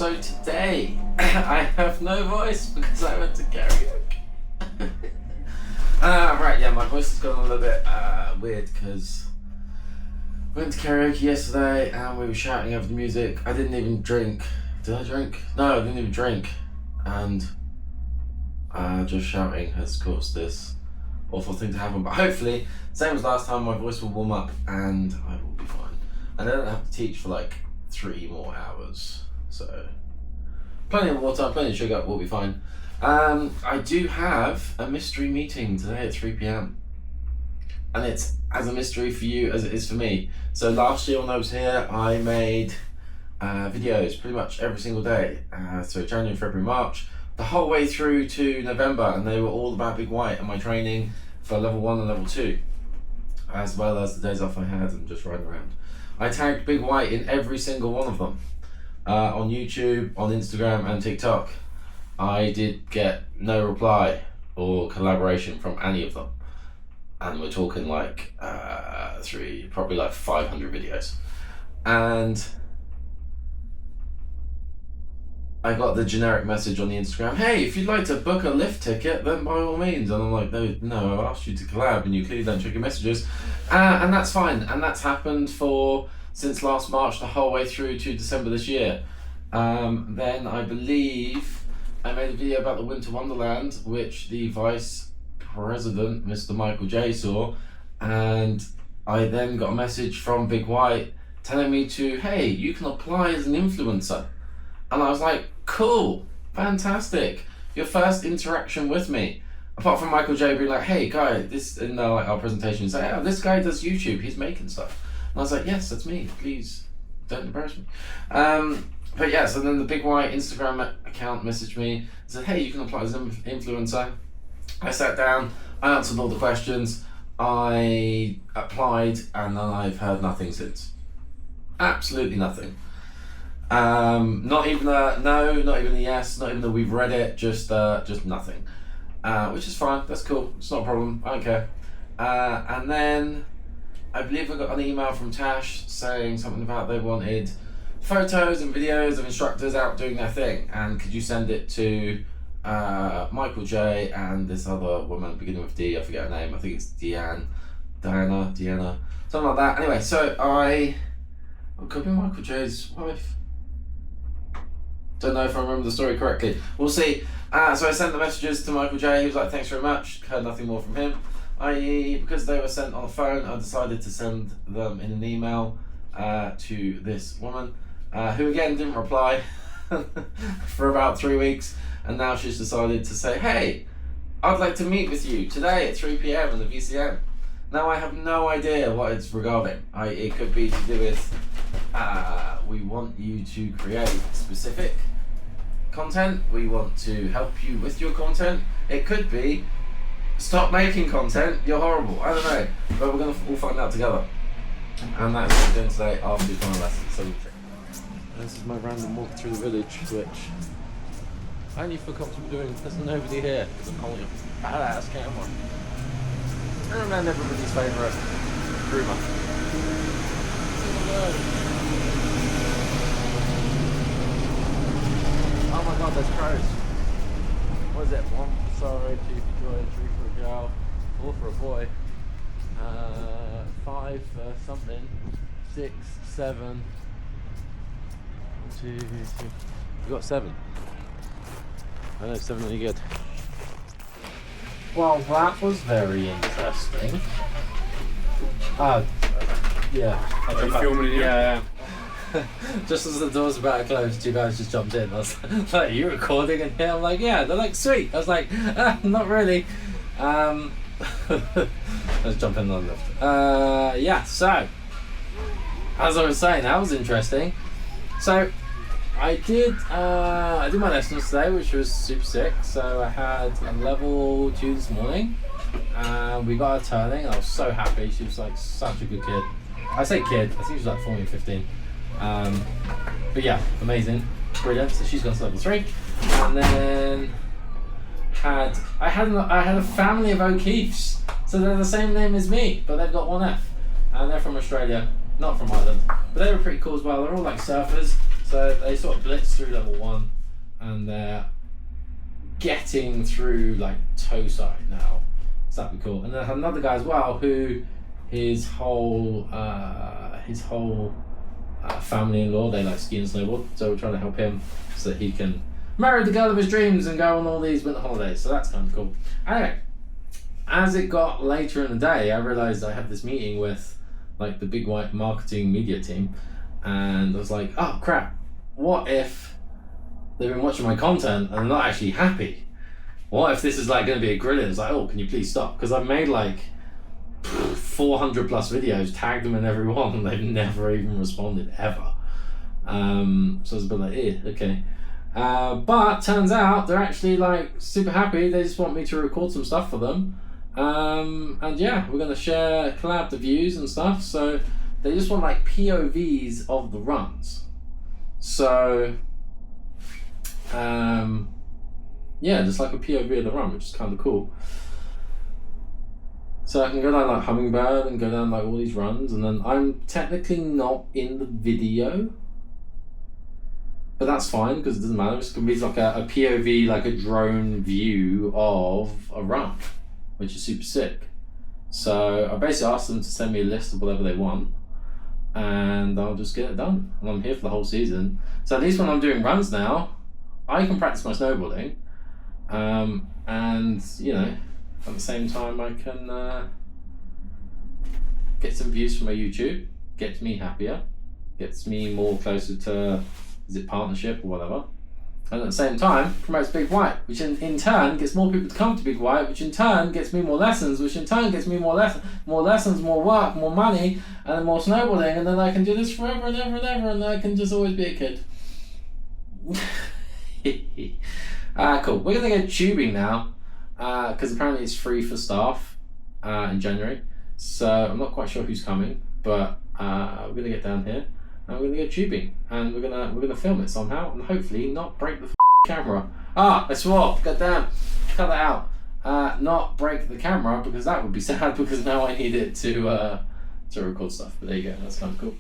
So today, I have no voice because I went to karaoke. Right, yeah, my voice has gone a little bit weird because I went to karaoke yesterday and we were shouting over the music. I didn't even drink. Did I drink? No, I didn't even drink. And just shouting has caused this awful thing to happen. But hopefully, same as last time, my voice will warm up and I will be fine. And I don't have to teach for like 3 more hours. So, plenty of water, plenty of sugar, we'll be fine. I do have a mystery meeting today at 3 p.m. And it's as a mystery for you as it is for me. So last year when I was here, I made videos pretty much every single day. So January, February, March, the whole way through to November, and they were all about Big White and my training for level 1 and level 2, as well as the days off I had and just riding around. I tagged Big White in every single one of them. On YouTube, on Instagram and TikTok. I did get no reply or collaboration from any of them. And we're talking like probably like 500 videos. And I got the generic message on the Instagram, hey, if you'd like to book a lift ticket, then by all means. And I'm like, no, I've asked you to collab and you clearly don't check your messages. And that's fine. And that's happened since last March, the whole way through to December this year. Then I believe I made a video about the Winter Wonderland, which the Vice President, Mr. Michael J, saw. And I then got a message from Big White telling me hey, you can apply as an influencer. And I was like, cool, fantastic. Your first interaction with me. Apart from Michael J being like, hey guy, this in our presentation, say, oh, this guy does YouTube, he's making stuff. And I was like, yes, that's me, please don't embarrass me. But yeah, so then the Big White Instagram account messaged me and said, hey, you can apply as an influencer. I sat down, I answered all the questions, I applied, and then I've heard nothing since. Absolutely nothing. Not even a no, not even a yes, not even a we've read it, just nothing. Which is fine, that's cool, it's not a problem, I don't care. And then I believe I got an email from Tash saying something about they wanted photos and videos of instructors out doing their thing, and could you send it to Michael J and this other woman beginning with D, I forget her name, I think it's Diana, something like that. Anyway, so it could be Michael J's wife. Don't know if I remember the story correctly. We'll see. So I sent the messages to Michael J, he was like, thanks very much, heard nothing more from him. Because they were sent on the phone, I decided to send them in an email to this woman, who again didn't reply for about 3 weeks, and now she's decided to say, hey, I'd like to meet with you today at 3 p.m. in the VCM. Now I have no idea what it's regarding. It could be to do with, we want you to create specific content, we want to help you with your content. It could be, stop making content, you're horrible. I don't know, but we're going to all find out together. And that's what we're doing today after we've done a lesson. So we'll check. This is my random walk through the village, which I only feel comfortable doing. There's nobody here because I'm holding a badass camera. And I'm everybody's favourite groomer. Oh my god, there's crows. What is it? 1 for sorrow, 2 for joy, 3 for a girl, 4 for a boy, 5 for something, 6, 7, 2, 3. We got 7. I know 7 really good. Well, that was very interesting. Yeah. Are you filming it? Yeah. Just as the doors about to close, 2 guys just jumped in. I was like, are you recording in here? I'm like, yeah. They're like, sweet. I was like, not really. Let's jump in on the lift. Yeah, so, as I was saying, that was interesting. So, I did my lessons today, which was super sick. So I had a level 2 this morning. We got her turning, and I was so happy. She was like such a good kid. I say kid, I think she was like 14, 15. But yeah, amazing, brilliant. So she's gone to level 3, and then I had a family of O'Keefes. So they're the same name as me, but they've got 1 F, and they're from Australia, not from Ireland. But they were pretty cool as well. They're all like surfers. So they sort of blitz through level 1, and they're getting through like toe side now. So that'd be cool. And then I had another guy as well who his whole family-in-law, they like ski and snowboard, so we're trying to help him so that he can marry the girl of his dreams and go on all these winter holidays. So that's kind of cool. Anyway, as it got later in the day, I realized I had this meeting with like the big white marketing media team, and I was like, oh crap, what if they've been watching my content and they're not actually happy? What if this is like going to be a grilling? It's like, oh, can you please stop? Because I've made like 400 plus videos, tagged them in every one, and they've never even responded ever. So I was a bit like, okay. But turns out they're actually like super happy. They just want me to record some stuff for them. And yeah, we're going to share collab the views and stuff. So they just want like POVs of the runs. So yeah, just like a POV of the run, which is kind of cool. So I can go down like Hummingbird and go down like all these runs, and then I'm technically not in the video, but that's fine because it doesn't matter. It's going to be like a POV, like a drone view of a run, which is super sick. So I basically asked them to send me a list of whatever they want, and I'll just get it done. And I'm here for the whole season. So at least when I'm doing runs now, I can practice my snowboarding, and you know, at the same time I can get some views for my YouTube, gets me happier, gets me more closer to, is it partnership or whatever, and at the same time promotes Big White, which in turn gets more people to come to Big White, which in turn gets me more lessons, which in turn gets me more lessons, more work, more money, and then more snowboarding, and then I can do this forever and ever and ever, and I can just always be a kid. Cool. We're gonna go tubing now, because apparently it's free for staff in January. So I'm not quite sure who's coming, but we're gonna get down here and we're gonna go tubing, and we're gonna film it somehow and hopefully not break the camera. I swore. Goddamn, cut that out. Not break the camera, because that would be sad, because now I need it to record stuff. But there you go. That's kind of cool.